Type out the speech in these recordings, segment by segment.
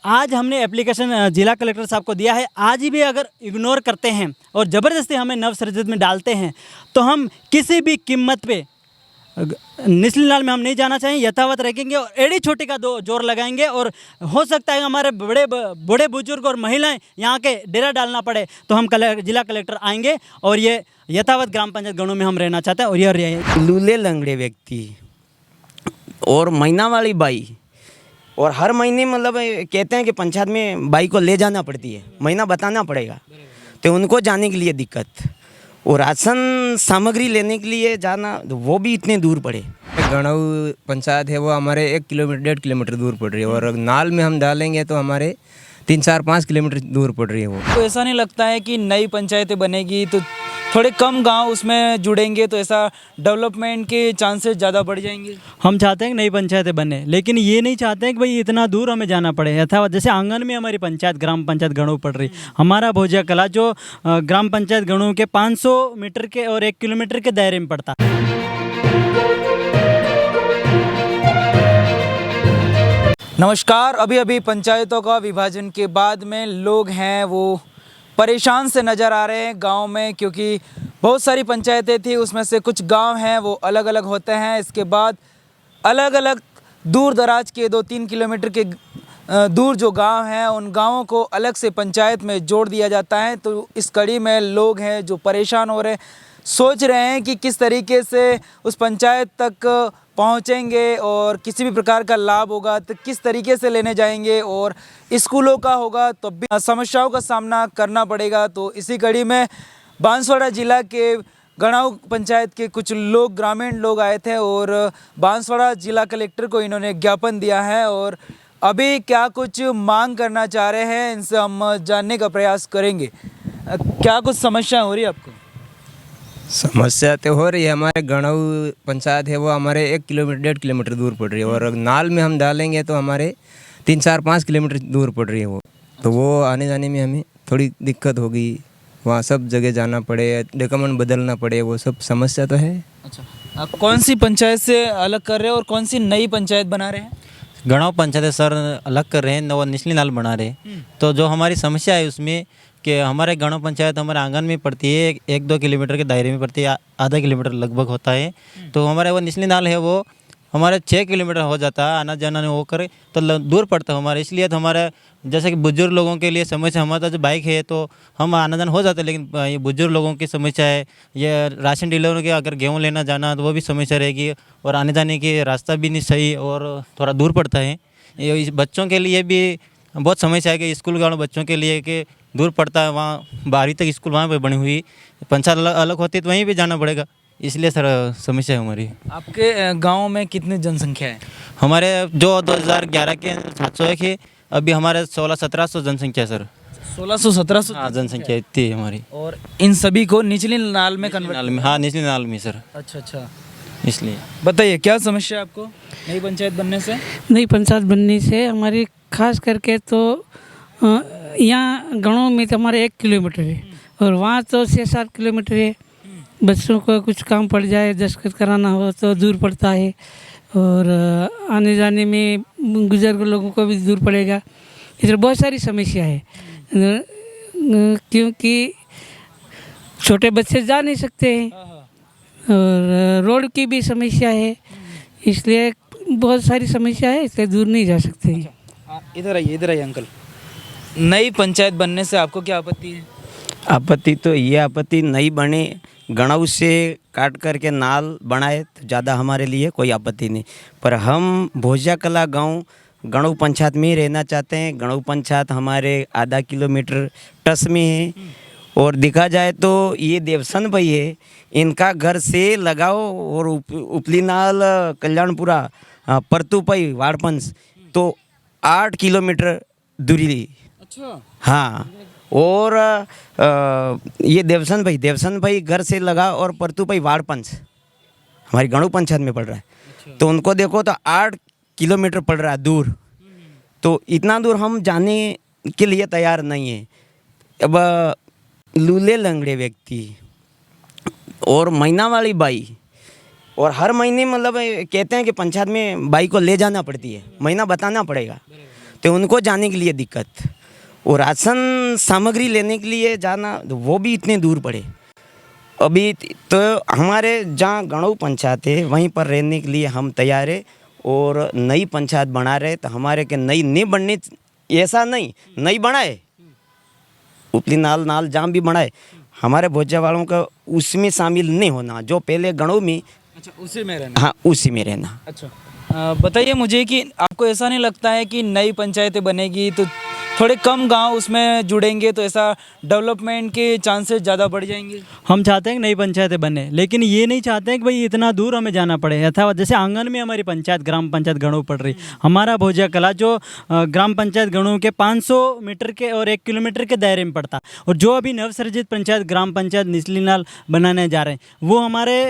आज हमने एप्लीकेशन जिला कलेक्टर साहब को दिया है। आज ही भी अगर इग्नोर करते हैं और ज़बरदस्ती हमें नवसर्जित में डालते हैं तो हम किसी भी कीमत पे निचली नाल में हम नहीं जाना चाहेंगे, यथावत रखेंगे और एड़ी छोटी का जोर लगाएंगे। और हो सकता है हमारे बड़े बुजुर्ग और महिलाएं यहाँ के डेरा डालना पड़े तो हम जिला कलेक्टर आएंगे और ये यथावत ग्राम पंचायत गणों में हम रहना चाहते हैं। और ये लूले लंगड़े व्यक्ति और महीना वाली बाई और हर महीने मतलब कहते हैं कि पंचायत में बाई को ले जाना पड़ती है, महीना बताना पड़ेगा, तो उनको जाने के लिए दिक्कत और राशन सामग्री लेने के लिए जाना वो भी इतने दूर पड़े। गणाऊ पंचायत है वो हमारे 1 किलोमीटर 1.5 किलोमीटर दूर पड़ रही है और नाल में हम डालेंगे तो हमारे 3-4-5 किलोमीटर दूर पड़ रही है वो। तो ऐसा नहीं लगता है कि नई पंचायतें बनेगी तो थोड़े कम गांव उसमें जुड़ेंगे तो ऐसा डेवलपमेंट के चांसेस ज़्यादा बढ़ जाएंगे? हम चाहते हैं कि नई पंचायतें बने, लेकिन ये नहीं चाहते हैं कि भाई इतना दूर हमें जाना पड़े। यथावत जैसे आंगन में हमारी पंचायत ग्राम पंचायत गणों पड़ रही, हमारा भोजिया कला जो ग्राम पंचायत गणों के 500 मीटर के और 1 किलोमीटर के दायरे में पड़ता। नमस्कार। अभी पंचायतों का विभाजन के बाद में लोग हैं वो परेशान से नज़र आ रहे हैं गांव में, क्योंकि बहुत सारी पंचायतें थी, उसमें से कुछ गांव हैं वो अलग अलग होते हैं। इसके बाद अलग अलग दूर दराज के 2-3 किलोमीटर के दूर जो गांव हैं उन गांवों को अलग से पंचायत में जोड़ दिया जाता है। तो इस कड़ी में लोग हैं जो परेशान हो रहे हैं, सोच रहे हैं कि किस तरीके से उस पंचायत तक पहुंचेंगे और किसी भी प्रकार का लाभ होगा तो किस तरीके से लेने जाएंगे, और स्कूलों का होगा तो भी समस्याओं का सामना करना पड़ेगा। तो इसी कड़ी में बांसवाड़ा जिला के गणाऊ पंचायत के कुछ लोग, ग्रामीण लोग आए थे और बांसवाड़ा जिला कलेक्टर को इन्होंने ज्ञापन दिया है और अभी क्या कुछ मांग करना चाह रहे हैं इनसे हम जानने का प्रयास करेंगे। क्या कुछ समस्या हो रही है आपको? समस्या तो हो रही है, हमारे गणाऊ पंचायत है वो हमारे 1 किलोमीटर 1.5 किलोमीटर दूर पड़ रही है और नाल में हम डालेंगे तो हमारे 3-4-5 किलोमीटर दूर पड़ रही है वो। तो वो आने जाने में हमें थोड़ी दिक्कत होगी, वहाँ सब जगह जाना पड़े, डॉक्यूमेंट बदलना पड़े, वो सब समस्या तो है। अच्छा, आप कौन सी पंचायत से अलग कर रहे हैं और कौन सी नई पंचायत बना रहे हैं? गणाऊ पंचायत सर अलग कर रहे हैं, नवा निचली नाल बना रहे हैं। तो जो हमारी समस्या है उसमें कि हमारे गणाऊ पंचायत हमारे आंगन में पड़ती है, 1-2 किलोमीटर के दायरे में पड़ती है, आधा किलोमीटर लगभग होता है। तो हमारे वो निचली नाल है वो हमारे 6 किलोमीटर हो जाता है, आना जाना नहीं होकर तो दूर पड़ता है हमारे। इसलिए तो हमारे जैसे कि बुजुर्ग लोगों के लिए समस्या, हमारा जो बाइक है तो हम आना जाना हो जाता है, लेकिन ये बुजुर्ग लोगों की समस्या है। ये राशन डीलरों के अगर गेहूँ लेना जाना तो वो भी समस्या रहेगी और आने जाने की रास्ता भी नहीं सही और थोड़ा दूर पड़ता है। ये बच्चों के लिए भी बहुत समस्या है कि स्कूल गाँव बच्चों के लिए कि दूर पड़ता है, वहाँ 12वीं तक स्कूल वहाँ पे बनी हुई, पंचायत अलग होती तो वहीं भी जाना पड़ेगा, इसलिए सर समस्या है हमारी। आपके गांव में कितनी जनसंख्या है? हमारे जो 2011 के 701 है, अभी हमारे 1600-1700 जनसंख्या है सर। 1600-1700 हाँ, जनसंख्या इतनी है हमारी। और इन सभी को निचली नाल में कन्वर्ट? नाल में, हाँ निचली नाल में सर। अच्छा, इसलिए बताइए क्या समस्या है आपको नई पंचायत बनने से? नई पंचायत बनने से हमारी खास करके तो यहाँ गाँव में तो हमारे 1 किलोमीटर है और वहाँ तो 6-7 किलोमीटर है। बच्चों को कुछ काम पड़ जाए, दस्तखत कराना हो तो दूर पड़ता है और आने जाने में बुजुर्ग लोगों को भी दूर पड़ेगा। इधर बहुत सारी समस्या है क्योंकि छोटे बच्चे जा नहीं सकते हैं और रोड की भी समस्या है, इसलिए बहुत सारी समस्या है, इसलिए दूर नहीं जा सकते हैं। इधर आइए अंकल। नई पंचायत बनने से आपको क्या आपत्ति है? आपत्ति तो ये आपत्ति नहीं बने, गणाऊ से काट करके नाल बनाए तो ज़्यादा हमारे लिए कोई आपत्ति नहीं, पर हम भोजिया कला गांव गणाऊ पंचायत में ही रहना चाहते हैं। गणाऊ पंचायत हमारे आधा किलोमीटर टस में है और देखा जाए तो ये देवसन भाई है, इनका घर से लगाओ और उपली नाल कल्याणपुरा परतुपई वाड़पंस तो 8 किलोमीटर दूरी। अच्छा, हाँ, और ये देवसन भाई घर से लगा और परतुपई वाड़पंच हमारी गणाऊ पंचायत में पड़ रहा है। अच्छा। तो उनको देखो तो 8 किलोमीटर पड़ रहा है दूर, तो इतना दूर हम जाने के लिए तैयार नहीं है। अब लूले लंगड़े व्यक्ति और महीना वाली बाई और हर महीने मतलब कहते हैं कि पंचायत में बाई को ले जाना पड़ती है, महीना बताना पड़ेगा, तो उनको जाने के लिए दिक्कत, और राशन सामग्री लेने के लिए जाना तो वो भी इतने दूर पड़े। अभी तो हमारे जहाँ गणऊ पंचायत है वहीं पर रहने के लिए हम तैयार है, और नई पंचायत बना रहे तो हमारे के नई नहीं बननी, ऐसा नहीं नई बनाए, उपली नाल नाल जहाँ भी बनाए, हमारे भोजा वालों का उसमें शामिल नहीं होना, जो पहले गणऊ में। अच्छा, उसी में रहना। हाँ, उसी में रहना। अच्छा, बताइए मुझे कि आपको ऐसा नहीं लगता है कि नई पंचायतें बनेगी तो थोड़े कम गांव उसमें जुड़ेंगे तो ऐसा डेवलपमेंट के चांसेस ज़्यादा बढ़ जाएंगे? हम चाहते हैं कि नई पंचायतें बने, लेकिन ये नहीं चाहते हैं कि भाई इतना दूर हमें जाना पड़े। अथवा जैसे आंगन में हमारी पंचायत ग्राम पंचायत गणू पड़ रही, हमारा भोजा कला जो ग्राम पंचायत गणू के 500 मीटर के और 1 किलोमीटर के दायरे में पड़ता, और जो अभी नवसर्जित पंचायत ग्राम पंचायत निचलीनाल बनाने जा रहे हैं वो हमारे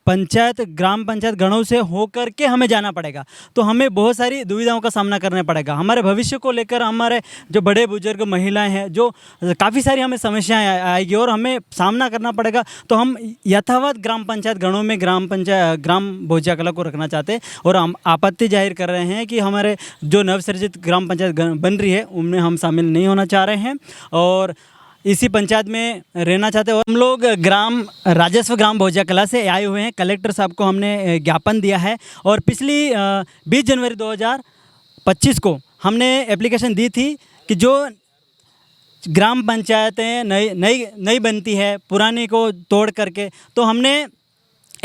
पंचायत ग्राम पंचायत गणऊ से होकर के हमें जाना पड़ेगा। तो हमें बहुत सारी दुविधाओं का सामना करना पड़ेगा। हमारे भविष्य को लेकर हमारे जो बड़े बुजुर्ग महिलाएं हैं, जो काफ़ी सारी हमें समस्याएं आएगी और हमें सामना करना पड़ेगा। तो हम यथावत ग्राम पंचायत गणऊ में ग्राम भोजा कला को रखना चाहते हैं, और हम आपत्ति जाहिर कर रहे हैं कि हमारे जो नवसर्जित ग्राम पंचायत बन रही है उनमें हम शामिल नहीं होना चाह रहे हैं और इसी पंचायत में रहना चाहते हैं। और हम लोग राजस्व ग्राम भोजा कला से आए हुए हैं। कलेक्टर साहब को हमने ज्ञापन दिया है, और पिछली 20 जनवरी 2025 को हमने एप्लीकेशन दी थी कि जो ग्राम पंचायतें नई बनती है पुरानी को तोड़ करके, तो हमने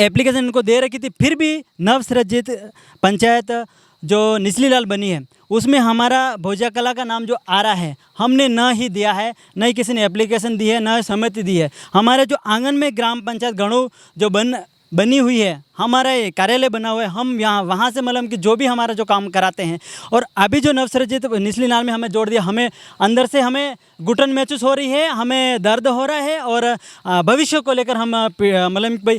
एप्लीकेशन इनको दे रखी थी। फिर भी नवसृजित पंचायत जो निचलीलाल बनी है उसमें हमारा भोजा कला का नाम जो आ रहा है हमने न ही दिया है, न ही किसी ने एप्लीकेशन दी है, न सहमति दी है। हमारे जो आंगन में ग्राम पंचायत गणू जो बनी हुई है, हमारा ये कार्यालय बना हुआ है, हम यहाँ वहाँ से मतलब कि जो भी हमारा जो काम कराते हैं। और अभी जो नवसृजित निचलीनाल में हमें जोड़ दिया, हमें अंदर से हमें घुटन महसूस हो रही है, हमें दर्द हो रहा है, और भविष्य को लेकर हम मतलब भाई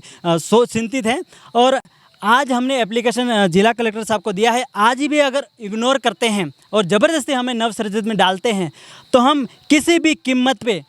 चिंतित हैं। और आज हमने एप्लीकेशन जिला कलेक्टर साहब को दिया है। आज ही भी अगर इग्नोर करते हैं और ज़बरदस्ती हमें नवसृजित में डालते हैं तो हम किसी भी कीमत पे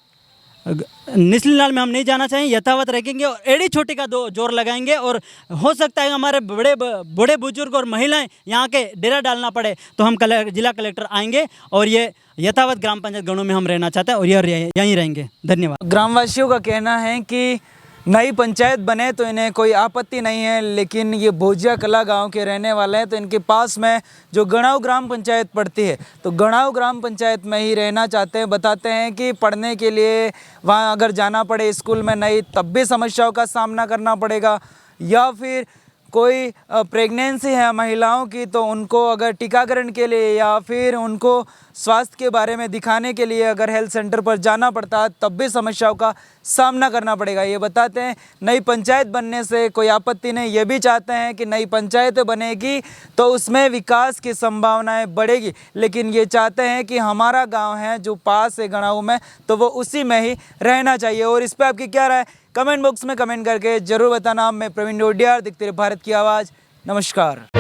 निचलीनाल में हम नहीं जाना चाहेंगे, यथावत रखेंगे और एड़ी छोटी का जोर लगाएंगे। और हो सकता है हमारे बड़े बुजुर्ग और महिलाएं यहाँ के डेरा डालना पड़े तो हम जिला कलेक्टर आएंगे, और ये यथावत ग्राम पंचायत गणों में हम रहना चाहते हैं और यहीं रहेंगे। धन्यवाद। ग्रामवासियों का कहना है कि नई पंचायत बने तो इन्हें कोई आपत्ति नहीं है, लेकिन ये भोजिया कला गांव के रहने वाले हैं तो इनके पास में जो गणाऊ ग्राम पंचायत पड़ती है तो गणाऊ ग्राम पंचायत में ही रहना चाहते हैं। बताते हैं कि पढ़ने के लिए वहां अगर जाना पड़े स्कूल में नहीं, तब भी समस्याओं का सामना करना पड़ेगा, या फिर कोई प्रेगनेंसी है महिलाओं की तो उनको अगर टीकाकरण के लिए या फिर उनको स्वास्थ्य के बारे में दिखाने के लिए अगर हेल्थ सेंटर पर जाना पड़ता है तब भी समस्याओं का सामना करना पड़ेगा। ये बताते हैं नई पंचायत बनने से कोई आपत्ति नहीं, ये भी चाहते हैं कि नई पंचायत बनेगी तो उसमें विकास की संभावनाएं बढ़ेगी, लेकिन ये चाहते हैं कि हमारा गांव है जो पास है गणाऊ में तो वो उसी में ही रहना चाहिए। और इस पर आपकी क्या राय, कमेंट बॉक्स में कमेंट करके जरूर बताना। मैं प्रवीण डोडियार, दिखते रहे भारत की आवाज़। नमस्कार।